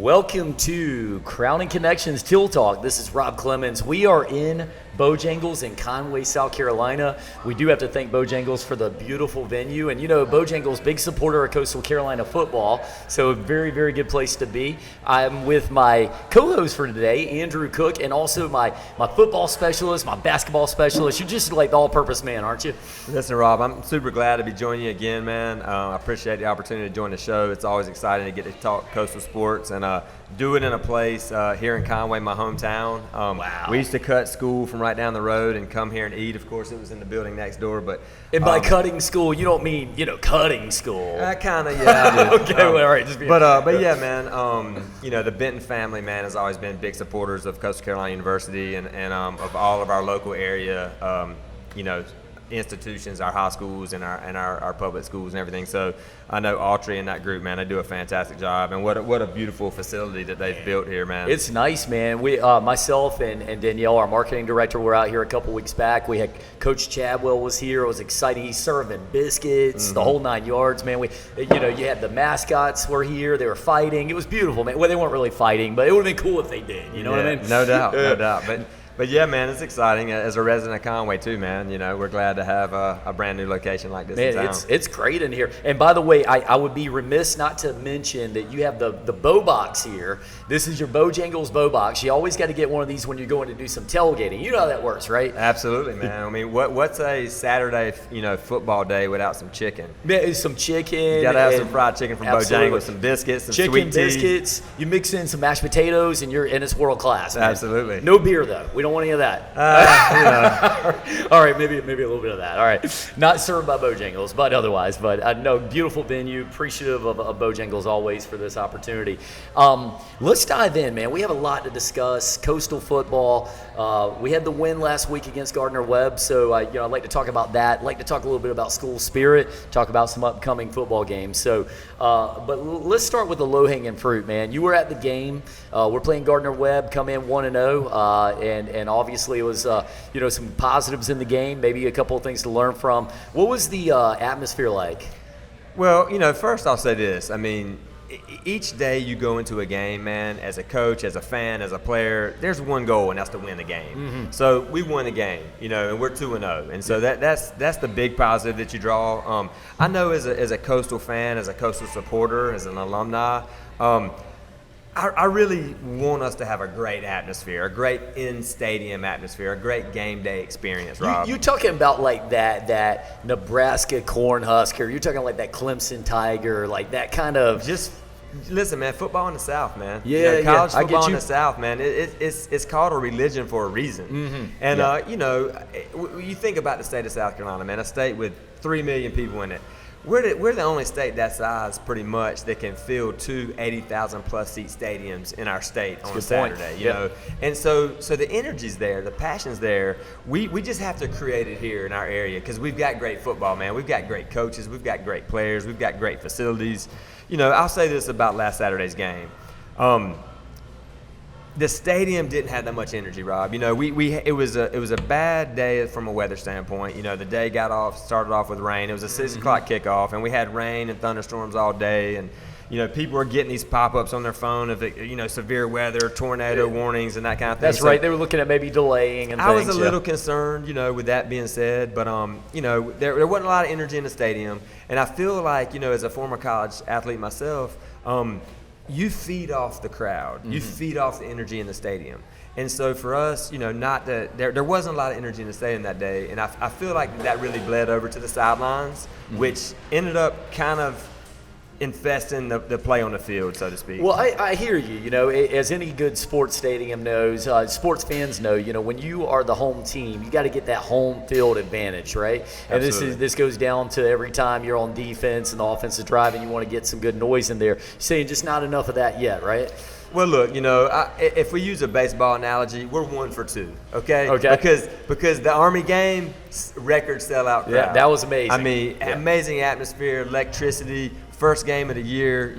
Welcome to Crowning Connections Teal Talk. This is Rob Clemons. We are in Bojangles in Conway, South Carolina. We do have to thank Bojangles for the beautiful venue. And you know, Bojangles, big supporter of Coastal Carolina football, so a very, very good place to be. I'm with my co-host for today, Andrew Cooke, and also my football specialist, my basketball specialist. You're just like the all-purpose man, aren't you? Listen, Rob, I'm super glad to be joining you again, man. I appreciate the opportunity to join the show. It's always exciting to get to talk coastal sports and do it in a place here in Conway, my hometown. Wow. We used to cut school from right down the road and come here and eat. Of course, it was in the building next door. But And by cutting school, you don't mean, cutting school. Kind of, yeah. I do. Okay, well, all right. But yeah, man, the Benton family, man, has always been big supporters of Coastal Carolina University and of all of our local area, institutions, our high schools and our public schools and everything. So I know Autry and that group, man, they do a fantastic job. And what a beautiful facility that they've built here, man. It's nice, man. We, myself and Danielle, our marketing director, were out here a couple weeks back. We had Coach Chadwell was here. It was exciting. He's serving biscuits, the whole 9 yards, man. You had the mascots were here. They were fighting. It was beautiful, man. Well, they weren't really fighting, but it would have been cool if they did. You know what I mean? No doubt, no doubt. But yeah, man, it's exciting. As a resident of Conway too, man, we're glad to have a brand new location like this in town. It's great in here. And by the way, I would be remiss not to mention that you have the Bow Box here. This is your Bojangles Bow Box. You always got to get one of these when you're going to do some tailgating. You know how that works, right? Absolutely, man. I mean, what's a Saturday, football day without some chicken? Yeah, some chicken. You got to have some fried chicken from Bojangles, some biscuits, some sweet tea. Biscuits. You mix in some mashed potatoes, and it's world class, man. Absolutely. No beer though. We don't want any of that. All right, maybe a little bit of that. All right, not served by Bojangles, but otherwise. But no, beautiful venue. Appreciative of Bojangles always for this opportunity. Let's dive in, man. We have a lot to discuss. Coastal football. We had the win last week against Gardner-Webb, so I'd like to talk about that. I'd like to talk a little bit about school spirit. Talk about some upcoming football games. So, but let's start with the low-hanging fruit, man. You were at the game. We're playing Gardner-Webb. Come in 1-0, and obviously it was some positives in the game. Maybe a couple of things to learn from. What was the atmosphere like? Well, first I'll say this. I mean, each day you go into a game, man, as a coach, as a fan, as a player, there's one goal, and that's to win the game. Mm-hmm. So we won the game, and we're 2-0. And so that's the big positive that you draw. I know as a Coastal fan, as a Coastal supporter, as an alumni, I really want us to have a great atmosphere, a great in-stadium atmosphere, a great game day experience, Rob. You talking about like that Nebraska Cornhusker, you're talking like that Clemson Tiger, like that kind of... Just listen, man, football in the South, man. Yeah, college football in the South, man, it's called a religion for a reason. Mm-hmm. And, you think about the state of South Carolina, man, a state with 3 million people in it. We're the only state that size, pretty much, that can field 2 80,000-plus seat stadiums in our state on a Saturday. You know, and so the energy's there, the passion's there. We just have to create it here in our area because we've got great football, man. We've got great coaches, we've got great players, we've got great facilities. I'll say this about last Saturday's game. The stadium didn't have that much energy, Rob. It was a bad day from a weather standpoint. The day started off with rain. It was a 6 o'clock kickoff, and we had rain and thunderstorms all day. And people were getting these pop-ups on their phone of severe weather, tornado warnings, and that kind of thing. That's right. They were looking at maybe delaying and things. I was a little concerned, with that being said, but there wasn't a lot of energy in the stadium, and I feel like as a former college athlete myself. You feed off the crowd. Mm-hmm. You feed off the energy in the stadium. And so for us, there wasn't a lot of energy in the stadium that day. And I feel like that really bled over to the sidelines, which ended up kind of infesting the play on the field, so to speak. Well, I hear you. As any good sports stadium knows, sports fans know, when you are the home team, you got to get that home field advantage, right? And this goes down to every time you're on defense and the offensive drive and you want to get some good noise in there. You're saying just not enough of that yet, right? Well, look, if we use a baseball analogy, we're 1 for 2, okay? Because the Army game, record sellout crowd. Yeah, that was amazing. I mean, amazing atmosphere, electricity. First game of the year,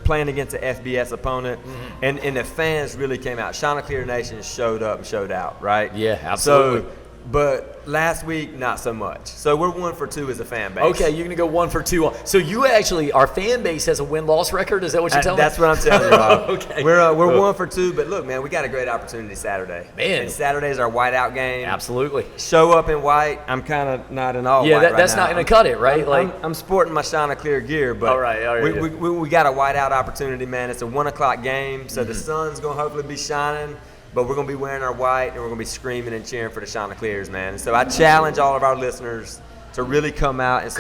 playing against an FBS opponent, and the fans really came out. Chanticleer Nation showed up and showed out, right? Yeah, absolutely. So but last week not so much. So we're 1 for 2 as a fan base. Okay, you're gonna go 1 for 2. So you actually, our fan base has a win-loss record. Is that what you're telling me? That's what I'm telling you, Rob. Okay. We're 1 for 2, but look, man, we got a great opportunity Saturday. Man. And Saturday's our whiteout game. Absolutely. Show up in white. I'm kind of not in all white right that's now. not gonna cut it, right? I'm sporting my Chanticleer gear, but all right, we got a whiteout opportunity, man. It's a 1 o'clock game, so the sun's gonna hopefully be shining. But we're going to be wearing our white, and we're going to be screaming and cheering for the Chanticleers, man. So I challenge all of our listeners to really come out and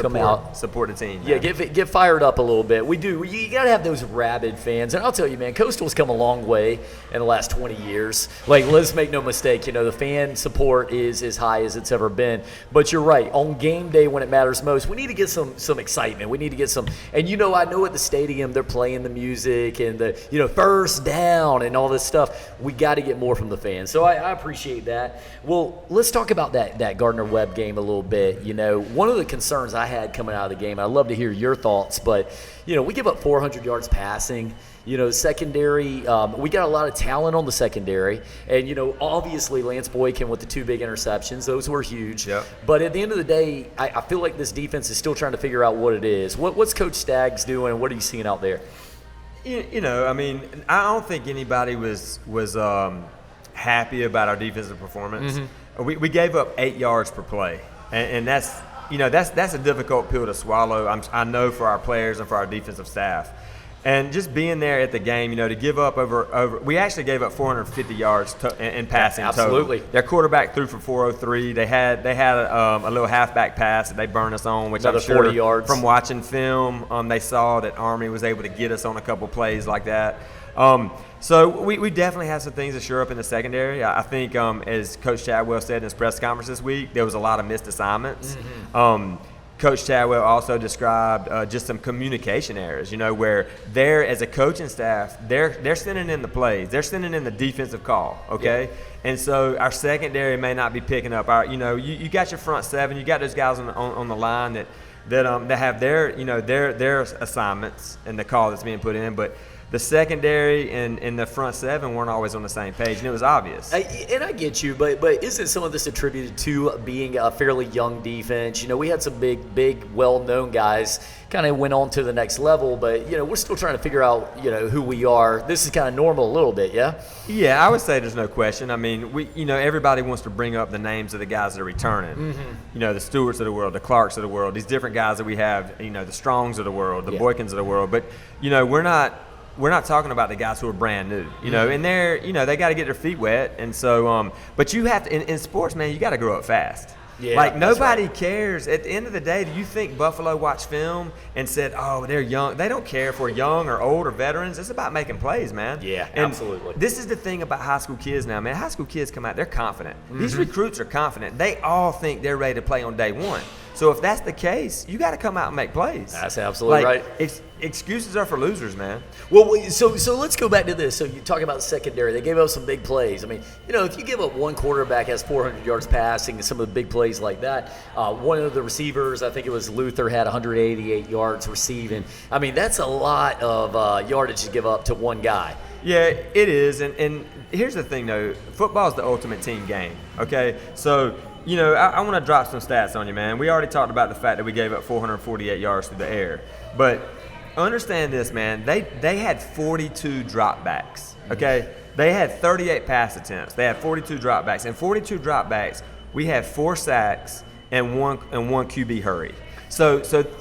support the team. Yeah, get fired up a little bit. We do. You got to have those rabid fans. And I'll tell you, man, Coastal's come a long way in the last 20 years. Like, let's make no mistake, the fan support is as high as it's ever been. But you're right. On game day when it matters most, we need to get some excitement. We need to get some. And, I know at the stadium they're playing the music and the, first down and all this stuff. We got to get more from the fans. So I appreciate that. Well, let's talk about that Gardner-Webb game a little bit. One of the concerns I had coming out of the game, I'd love to hear your thoughts, but, we give up 400 yards passing. Secondary, we got a lot of talent on the secondary. And, obviously Lance Boykin with the 2 big interceptions. Those were huge. Yep. But at the end of the day, I feel like this defense is still trying to figure out what it is. What's Coach Staggs doing? What are you seeing out there? I don't think anybody was happy about our defensive performance. Mm-hmm. We gave up 8 yards per play. And that's a difficult pill to swallow, I know, for our players and for our defensive staff. And just being there at the game, to give up over we actually gave up 450 yards in passing. Absolutely. Total. Their quarterback threw for 403. They had a little halfback pass that they burned us on, which another I'm sure 40 yards. From watching film, they saw that Army was able to get us on a couple plays like that. So we definitely have some things to shore up in the secondary. I think, as Coach Chadwell said in his press conference this week, there was a lot of missed assignments. Mm-hmm. Coach Chadwell also described just some communication errors, where they're, as a coaching staff, they're sending in the plays. They're sending in the defensive call, okay? Yeah. And so our secondary may not be picking up. You got your front seven. You got those guys on the line that have their assignments and the call that's being put in, but the secondary and the front seven weren't always on the same page, and it was obvious. And I get you, but isn't some of this attributed to being a fairly young defense? We had some big, well-known guys kind of went on to the next level, but, we're still trying to figure out, who we are. This is kind of normal a little bit, yeah? Yeah, I would say there's no question. Everybody wants to bring up the names of the guys that are returning. Mm-hmm. The Stewarts of the world, the Clarks of the world, these different guys that we have, the Strongs of the world, the Boykins of the world. But, we're not talking about the guys who are brand new, and they're, they got to get their feet wet. And so, but you have to, in sports, man, you got to grow up fast. Yeah, like, nobody cares. At the end of the day, do you think Buffalo watched film and said, oh, they're young? They don't care if we're young or old or veterans. It's about making plays, man. Yeah, and absolutely. This is the thing about high school kids now, man. High school kids come out, they're confident. Mm-hmm. These recruits are confident. They all think they're ready to play on day one. So if that's the case, you got to come out and make plays. That's absolutely right. Excuses are for losers, man. Well, so let's go back to this. So you talk about secondary. They gave up some big plays. If you give up one quarterback has 400 yards passing and some of the big plays like that, one of the receivers, I think it was Luther, had 188 yards receiving. That's a lot of yardage to give up to one guy. Yeah, it is. And here's the thing, though. Football is the ultimate team game, okay? So, I want to drop some stats on you, man. We already talked about the fact that we gave up 448 yards through the air. But understand this, man. They had 42 dropbacks, okay? They had 38 pass attempts. They had 42 dropbacks. And 42 dropbacks, we had 4 sacks and one QB hurry. So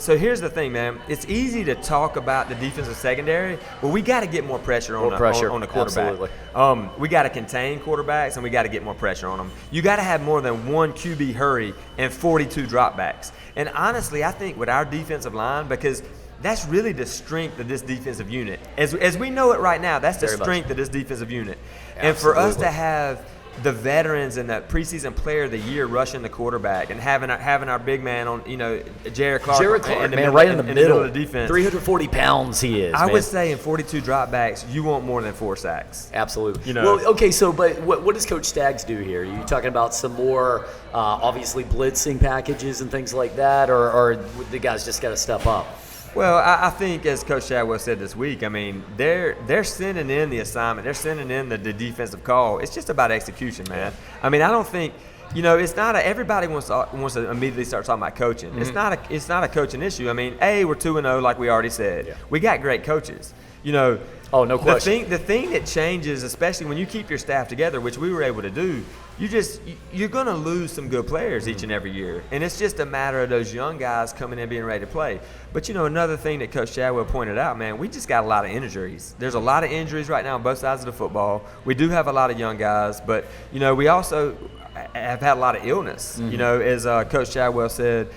here's the thing, man. It's easy to talk about the defensive secondary, but we got to get more pressure on the quarterback. Absolutely. We got to contain quarterbacks, and we got to get more pressure on them. You got to have more than one QB hurry and 42 dropbacks. And honestly, I think with our defensive line, because that's really the strength of this defensive unit. As we know it right now, that's the strength of this defensive unit. Absolutely. And for us to have the veterans and the preseason player of the year rushing the quarterback and having our big man on, Jared Clark, right in the middle of the defense. 340 pounds he is. I would say in 42 dropbacks, you want more than 4 sacks. Absolutely. Well, okay, so but what does Coach Staggs do here? Are you talking about some more obviously blitzing packages and things like that, or the guys just got to step up? Well, I think, as Coach Chadwell said this week, they're sending in the assignment. They're sending in the defensive call. It's just about execution, man. I don't think, it's not everybody wants to immediately start talking about coaching. Mm-hmm. It's not a coaching issue. I mean, we're 2-0 like we already said. Yeah. We got great coaches. Oh, no question. The thing that changes, especially when you keep your staff together, which we were able to do, you're going to lose some good players each and every year. And it's just a matter of those young guys coming in being ready to play. But, another thing that Coach Chadwell pointed out, man, we just got a lot of injuries. There's a lot of injuries right now on both sides of the football. We do have a lot of young guys, but, we also have had a lot of illness. As Coach Chadwell said,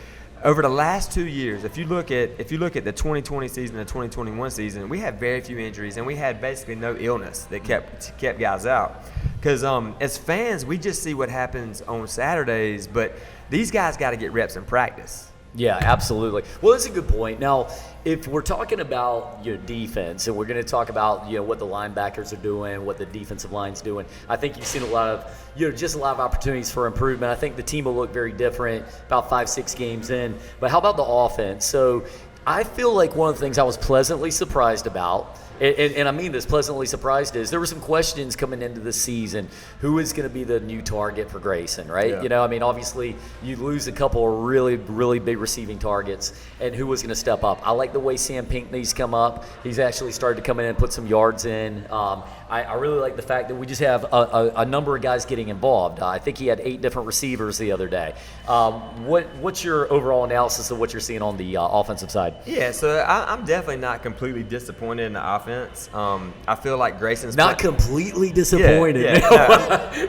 over the last 2 years, if you look at the 2020 season and the 2021 season, we had very few injuries, and we had basically no illness that kept guys out. Because as fans, we just see what happens on Saturdays, but these guys got to get reps in practice. Yeah, absolutely. Well, that's a good point. Now, if we're talking about your defense, and we're going to talk about what the linebackers are doing, what the defensive line's doing, I think you've seen a lot of just a lot of opportunities for improvement. I think the team will look very different about 5-6 games in. But how about the offense? So I feel like one of the things I was pleasantly surprised about, and I mean this, pleasantly surprised, is there were some questions coming into the season. Who is going to be the new target for Grayson, right? Yeah. Obviously you lose a couple of really, really big receiving targets, and who was going to step up? I like the way Sam Pinckney's come up. He's actually started to come in and put some yards in. I really like the fact that we just have a number of guys getting involved. I think he had 8 different receivers the other day. What's your overall analysis of what you're seeing on the offensive side? Yeah, so I'm definitely not completely disappointed in the offense. I feel like Grayson's not completely disappointed. Yeah.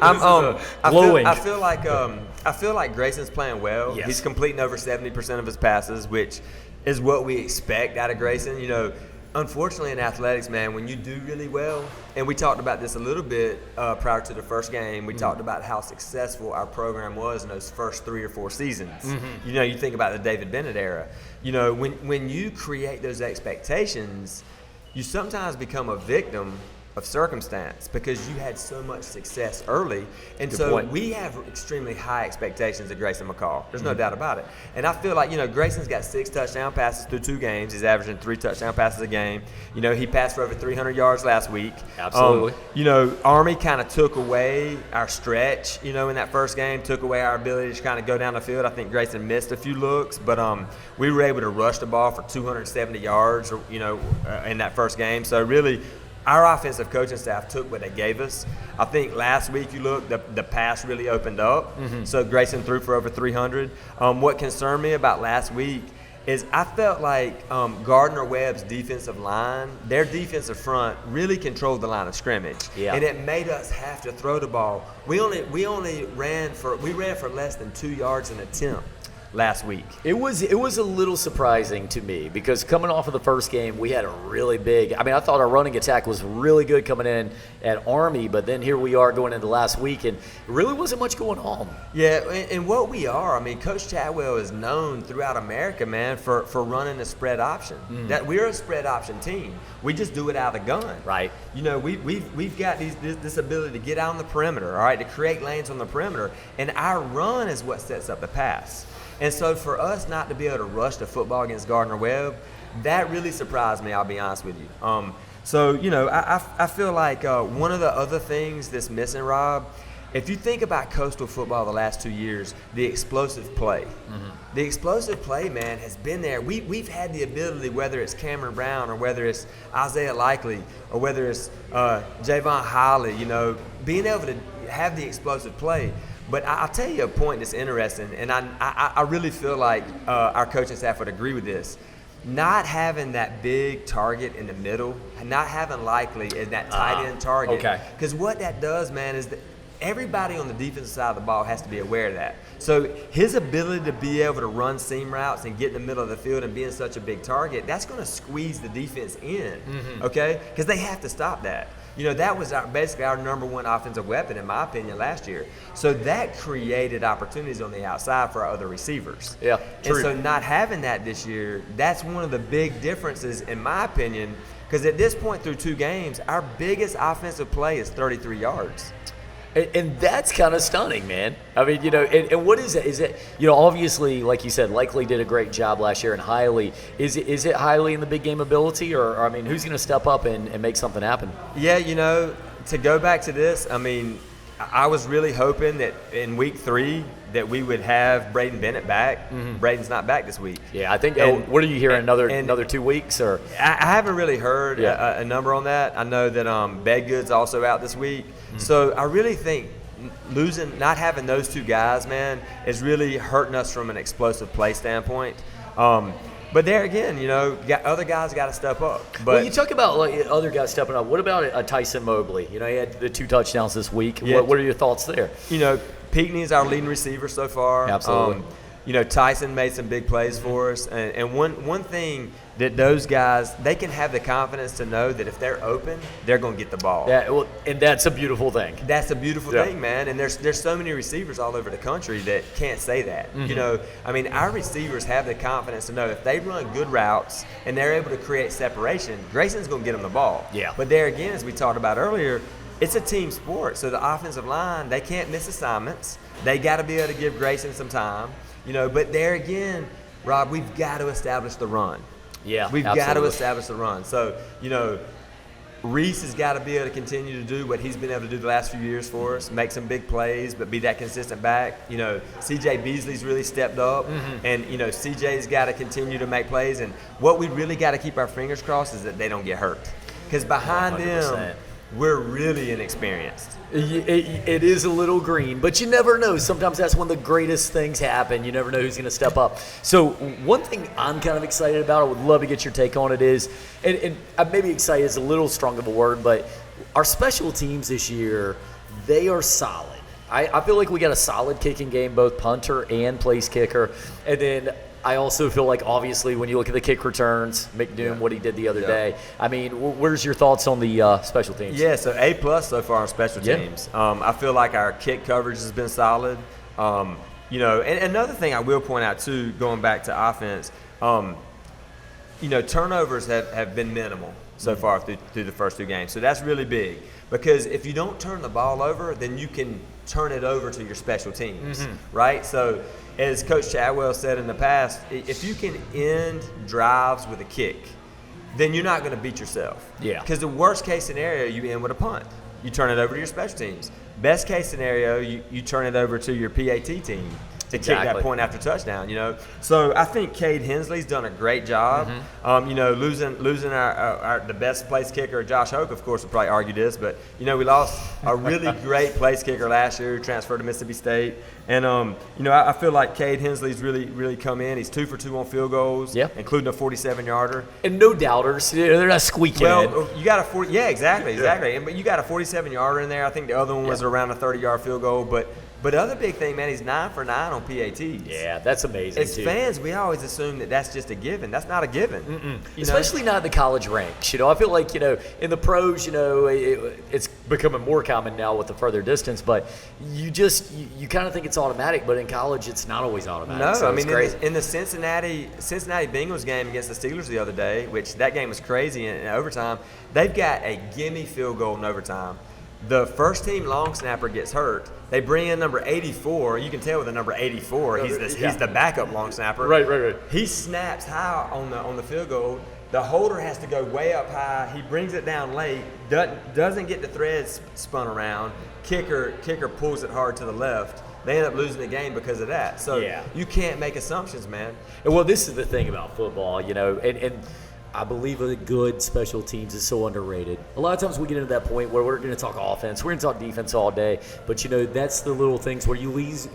Glowing. I feel like Grayson's playing well. Yes. He's completing over 70% of his passes, which is what we expect out of Grayson. Unfortunately in athletics, man, when you do really well, and we talked about this a little bit prior to the first game, we talked about how successful our program was in those first 3 or 4 seasons. Mm-hmm. You think about the David Bennett era. When you create those expectations, you sometimes become a victim of circumstance because you had so much success early. And Good so point. we have extremely high expectations of Grayson McCall. There's no doubt about it. And I feel like, Grayson's got 6 touchdown passes through 2 games. He's averaging 3 touchdown passes a game. He passed for over 300 yards last week. Absolutely. Army kind of took away our stretch, in that first game, took away our ability to kind of go down the field. I think Grayson missed a few looks, but we were able to rush the ball for 270 yards, in that first game. So really, our offensive coaching staff took what they gave us. I think last week you look, the pass really opened up. Mm-hmm. So Grayson threw for over 300. What concerned me about last week is I felt like Gardner-Webb's defensive line, their defensive front really controlled the line of scrimmage. Yeah. And it made us have to throw the ball. We ran for less than 2 yards an attempt last week. It was a little surprising to me because coming off of the first game, we had a really big. I thought our running attack was really good coming in at Army, but then here we are going into last week, and it really wasn't much going on. Yeah, and what we are, Coach Chadwell is known throughout America, man, for running a spread option. That we're a spread option team. We just do it out of the gun. Right. We've got this ability to get out on the perimeter, all right, to create lanes on the perimeter, and our run is what sets up the pass. And so for us not to be able to rush the football against Gardner-Webb, that really surprised me, I'll be honest with you. I feel like one of the other things that's missing, Rob, if you think about coastal football the last 2 years, the explosive play. Mm-hmm. The explosive play, man, has been there. We've had the ability, whether it's Cameron Brown or whether it's Isaiah Likely or whether it's Javon Holly, being able to have the explosive play. But I'll tell you a point that's interesting, and I really feel like our coaching staff would agree with this. Not having that big target in the middle, not having Likely in that tight end target. Okay. Because what that does, man, is that everybody on the defensive side of the ball has to be aware of that. So his ability to be able to run seam routes and get in the middle of the field and being such a big target, that's going to squeeze the defense in, okay? Because they have to stop that. That was basically our number one offensive weapon, in my opinion, last year. So that created opportunities on the outside for our other receivers. Yeah, true. And so not having that this year, that's one of the big differences, in my opinion, because at this point through 2 games, our biggest offensive play is 33 yards. And that's kind of stunning, man. And what is it? Is it, obviously, like you said, Likely did a great job last year, and Hiley. Is it Hiley in the big game ability, or who's going to step up and make something happen? Yeah, to go back to this, I was really hoping that in week 3 that we would have Braden Bennett back. Braden's not back this week. Yeah, I think. What are you hearing? Another 2 weeks, or I haven't really heard a number on that. I know that Bedgood's also out this week. So I really think not having those 2 guys, man, is really hurting us from an explosive play standpoint. But there again, other guys got to step up. But you talk about other guys stepping up. What about Tyson Mobley? He had the 2 touchdowns this week. Yeah. What are your thoughts there? Pinckney is our leading receiver so far. Absolutely. Tyson made some big plays for us. And one thing that those guys, they can have the confidence to know that if they're open, they're going to get the ball. Yeah, and that's a beautiful thing. That's a beautiful thing, man. And there's so many receivers all over the country that can't say that. Our receivers have the confidence to know if they run good routes and they're able to create separation, Grayson's going to get them the ball. Yeah. But there again, as we talked about earlier, it's a team sport. So the offensive line, they can't miss assignments. They got to be able to give Grayson some time. But there again, Rob, we've got to establish the run. Yeah, we've got to establish the run. So, Reese has got to be able to continue to do what he's been able to do the last few years for us, make some big plays, but be that consistent back. C.J. Beasley's really stepped up, and, C.J.'s got to continue to make plays. And what we really got to keep our fingers crossed is that they don't get hurt. Because behind 100%. them, we're really inexperienced. It is a little green, but you never know. Sometimes that's when the greatest things happen. You never know who's going to step up. So one thing I'm kind of excited about, I would love to get your take on it, is, and maybe excited is a little strong of a word, but our special teams this year, they are solid. I feel like we got a solid kicking game, both punter and place kicker. And then I also feel like, obviously, when you look at the kick returns, McDoom, what he did the other day. Where's your thoughts on the special teams? Yeah, so A+ so far on special teams. I feel like our kick coverage has been solid. And another thing I will point out, too, going back to offense, turnovers have been minimal so far through the first 2 games. So that's really big, because if you don't turn the ball over, then you can turn it over to your special teams, right? So as Coach Chadwell said in the past, if you can end drives with a kick, then you're not going to beat yourself. Yeah. Because the worst case scenario, you end with a punt. You turn it over to your special teams. Best case scenario, you turn it over to your PAT team to kick that point after touchdown, So I think Cade Hensley's done a great job. Losing the best place kicker, Josh Hoke, of course, would probably argue this, but, we lost a really great place kicker last year, transferred to Mississippi State. And, I feel like Cade Hensley's really come in. He's 2 for 2 on field goals, including a 47-yarder. And no doubters. They're not squeaking in. You got a 40 – yeah, exactly. But you got a 47-yarder in there. I think the other one was around a 30-yard field goal. But the other big thing, man, he's 9 for 9 on PATs. Yeah, that's amazing. As fans, we always assume that that's just a given. That's not a given. Especially not in the college ranks. I feel like, in the pros, it's becoming more common now with the further distance. But you kind of think it's automatic, but in college, it's not always automatic. No, so in the Cincinnati Bengals game against the Steelers the other day, which that game was crazy in overtime, they've got a gimme field goal in overtime. The first team long snapper gets hurt. They bring in number 84. You can tell with the number 84, he's the backup long snapper. Right. He snaps high on the field goal. The holder has to go way up high. He brings it down late. Doesn't get the threads spun around. Kicker pulls it hard to the left. They end up losing the game because of that. So you can't make assumptions, man. Well, this is the thing about football, and I believe a good special teams is so underrated. A lot of times we get into that point where we're going to talk offense, we're going to talk defense all day, but that's the little things where you lose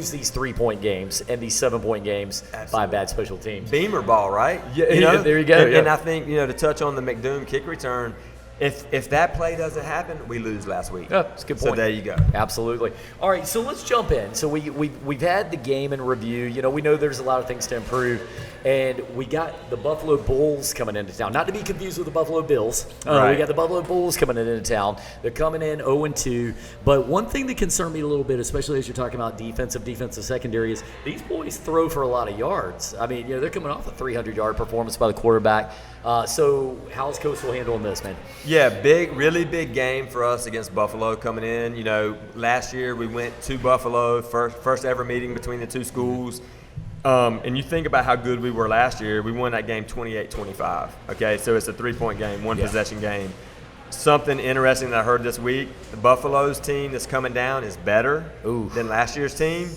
these 3-point games and these 7-point games by bad special teams. Beamer ball, right? Yeah, there you go. And I think to touch on the McDoom kick return, if that play doesn't happen, we lose last week. Yeah, that's a good point. So there you go. Absolutely. All right, so let's jump in. So we've had the game in review. We know there's a lot of things to improve, and we got the Buffalo Bulls coming into town. Not to be confused with the Buffalo Bills. Right. We got the Buffalo Bulls coming into town. They're coming in 0-2. But one thing that concerned me a little bit, especially as you're talking about defensive secondary, is these boys throw for a lot of yards. They're coming off a 300-yard performance by the quarterback. So how's Coastal handling this, man? Yeah, really big game for us against Buffalo coming in. Last year we went to Buffalo, first ever meeting between the two schools. And you think about how good we were last year. We won that game 28-25. Okay, so it's a 3-point game, one possession game. Something interesting that I heard this week, the Buffalo's team that's coming down is better than last year's team.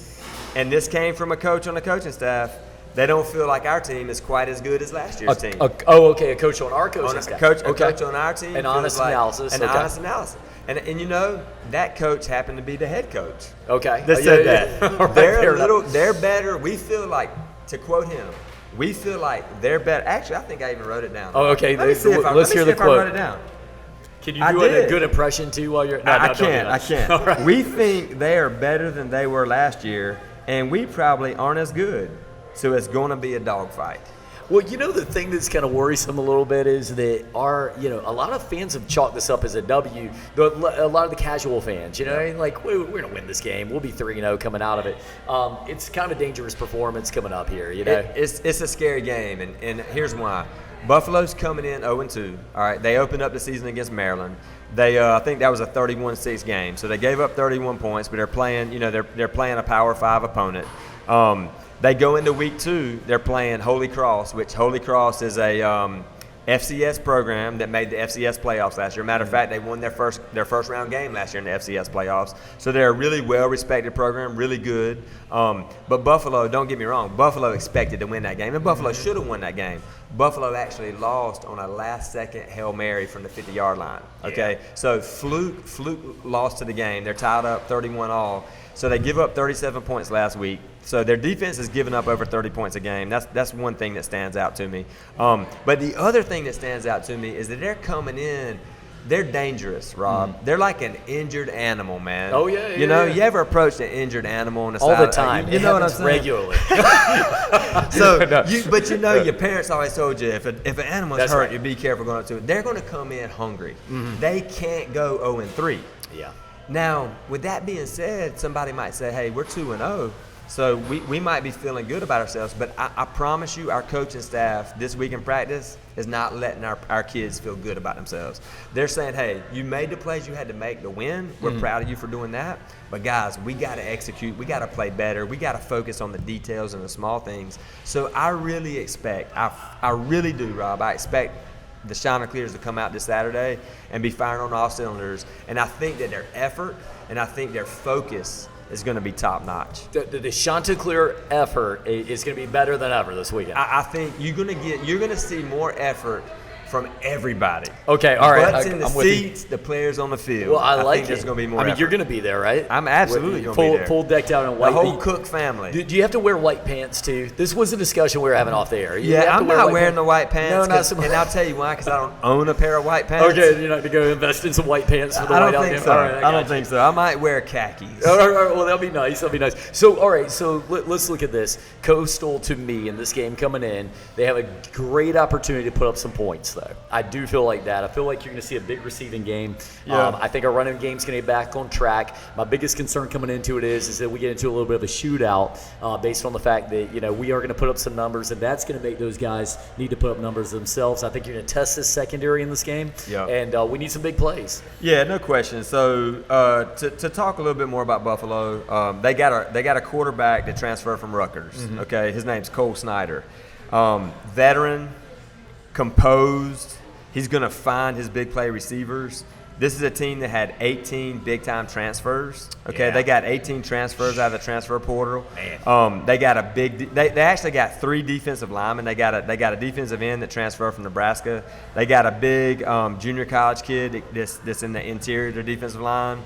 And this came from a coach on the coaching staff. They don't feel like our team is quite as good as last year's team. A coach on our coaching staff. A coach on our team. An honest analysis. Honest analysis. And you know, that coach happened to be the head coach. Okay. That said that. Right, they're better. We feel like, to quote him, we feel like they're better. Actually, I think I even wrote it down. Oh, okay. Let's hear the quote. I wrote it down. Can you do a good impression too while you're? I can't. All right. We think they are better than they were last year, and we probably aren't as good. So it's going to be a dogfight. Well, you know, the thing that's kind of worrisome a little bit is that a lot of fans have chalked this up as a W. A lot of the casual fans, like, we're going to win this game. We'll be 3-0 coming out of it. It's kind of a dangerous performance coming up here, It's a scary game, and here's why. Buffalo's coming in 0-2. All right, they opened up the season against Maryland. They, I think that was a 31-6 game. So they gave up 31 points, but they're playing, they're playing a Power 5 opponent. They go into week 2. They're playing Holy Cross, which Holy Cross is a FCS program that made the FCS playoffs last year. Matter of fact, they won their first round game last year in the FCS playoffs. So they're a really well-respected program, really good. But Buffalo, don't get me wrong, Buffalo expected to win that game, and Buffalo should have won that game. Buffalo actually lost on a last-second Hail Mary from the 50-yard line. Okay, so fluke lost to the game. They're tied up 31-all. So they give up 37 points last week. So their defense is giving up over 30 points a game. That's one thing that stands out to me. But the other thing that stands out to me is that they're coming in. They're dangerous, Rob. They're like an injured animal, man. Oh, yeah. You ever approach an injured animal on the all side? The time. You know what I'm saying? Regularly. Your parents always told you if an animal is hurt, you be careful going up to it. They're going to come in hungry. They can't go 0-3. Yeah. Now, with that being said, somebody might say, hey, we're 2-0. So we might be feeling good about ourselves, but I promise you our coaching staff this week in practice is not letting our kids feel good about themselves. They're saying, hey, you made the plays you had to make to win. We're proud of you for doing that. But, guys, we got to execute. We got to play better. We got to focus on the details and the small things. So I really expect, I really do, Rob, I expect the Chanticleers to come out this Saturday and be firing on all cylinders. And I think that their effort and I think their focus is going to be top notch. The Chanticleer effort is going to be better than ever this weekend. I think you're going to see more effort from everybody. Okay, all right. Butts in the seats, the players on the field. Well, I think there's going to be more effort. You're going to be there, right? I'm absolutely going to be there. Full decked out in white. The whole Cooke family. Do you have to wear white pants, too? This was a discussion we were having off the air. I'm not wearing the white pants. No, not so much. And I'll tell you why, because I don't own a pair of white pants. Okay, you're not going to go invest in some white pants for the white out game? I don't think so. I might wear khakis. All right, well, that'll be nice. So, all right, so let's look at this. Coastal, to me, in this game coming in, they have a great opportunity to put up some points, though. I do feel like that. I feel like you're going to see a big receiving game. Yeah. I think our running game's going to get back on track. My biggest concern coming into it is that we get into a little bit of a shootout based on the fact that, we are going to put up some numbers, and that's going to make those guys need to put up numbers themselves. I think you're going to test this secondary in this game, and we need some big plays. Yeah, no question. So to talk a little bit more about Buffalo, they got a quarterback that transferred from Rutgers. Okay, his name's Cole Snyder, veteran, composed. He's going to find his big play receivers. This is a team that had 18 big-time transfers. Okay, They got 18 transfers out of the transfer portal. They got they actually got 3 defensive linemen. They got a defensive end that transferred from Nebraska. They got a big junior college kid that's in the interior of their defensive line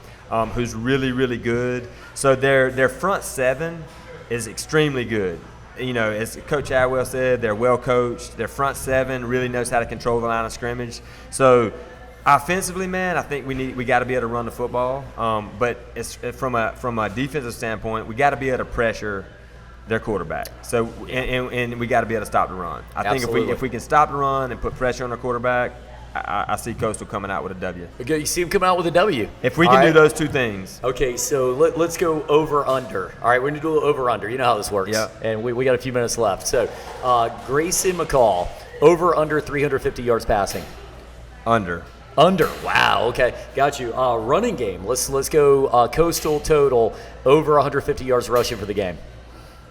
who's really, really good. So their front 7 is extremely good. As Coach Atwell said, they're well coached. Their front 7 really knows how to control the line of scrimmage. So offensively, man, I think we got to be able to run the football. But it's from a defensive standpoint, we got to be able to pressure their quarterback. So and we got to be able to stop the run. I think if we can stop the run and put pressure on the quarterback, I see Coastal coming out with a W. Okay, you see him coming out with a W. If we can do those 2 things. Okay, so let's go over-under. All right, we're going to do a little over-under. You know how this works. Yeah. And we got a few minutes left. So Grayson McCall, over-under 350 yards passing. Under. Wow, okay. Got you. Running game. Let's go Coastal total, over 150 yards rushing for the game.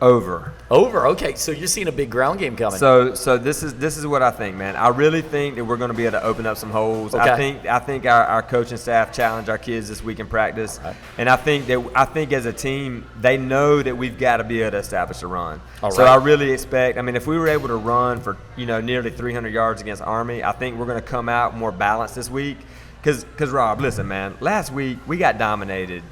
Over. Over. Okay, so you're seeing a big ground game coming. So this is what I think, man. I really think that we're going to be able to open up some holes. Okay. I think our coaching staff challenged our kids this week in practice, and I think as a team they know that we've got to be able to establish a run. So I really expect. I mean, if we were able to run for nearly 300 yards against Army, I think we're going to come out more balanced this week. Because Rob, listen, man. Last week we got dominated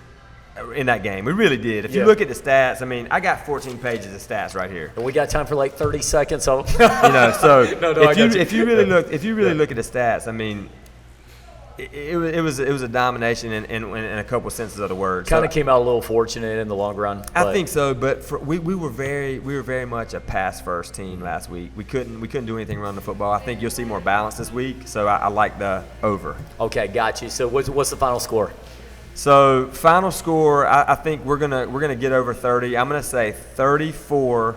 in that game. We really did. If you look at the stats, I mean, I got 14 pages of stats right here. And we got time for like 30 seconds. So so no, if you really look at the stats, I mean, it was a domination in a couple of senses of the word. Kind of came out a little fortunate in the long run. I think so, but we were very much a pass first team last week. We couldn't do anything running the football. I think you'll see more balance this week. So I like the over. Okay, got you. So what's the final score? So final score, I think we're gonna get over 30. I'm gonna say 34-25.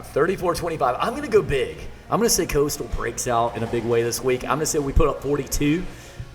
34-25. I'm gonna go big. I'm gonna say Coastal breaks out in a big way this week. I'm gonna say we put up 42,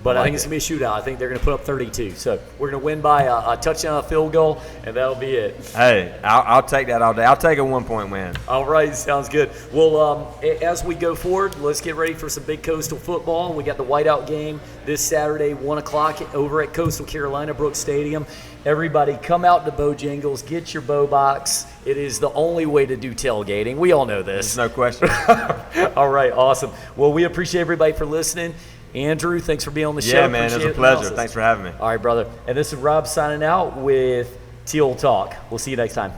but I think it's gonna be a shootout. I think they're gonna put up 32. So we're gonna win by a touchdown, a field goal, and that'll be it. Hey, I'll take that all day. I'll take a 1-point win. All right, sounds good. Well, as we go forward, let's get ready for some big Coastal football. We got the whiteout game this Saturday, 1 o'clock over at Coastal Carolina Brooks Stadium. Everybody come out to Bojangles, get your bow box. It is the only way to do tailgating. We all know this. There's no question. All right, awesome. Well, we appreciate everybody for listening. Andrew, thanks for being on the show. Yeah, man, it was a pleasure. Thanks for having me. All right, brother. And this is Rob signing out with Teal Talk. We'll see you next time.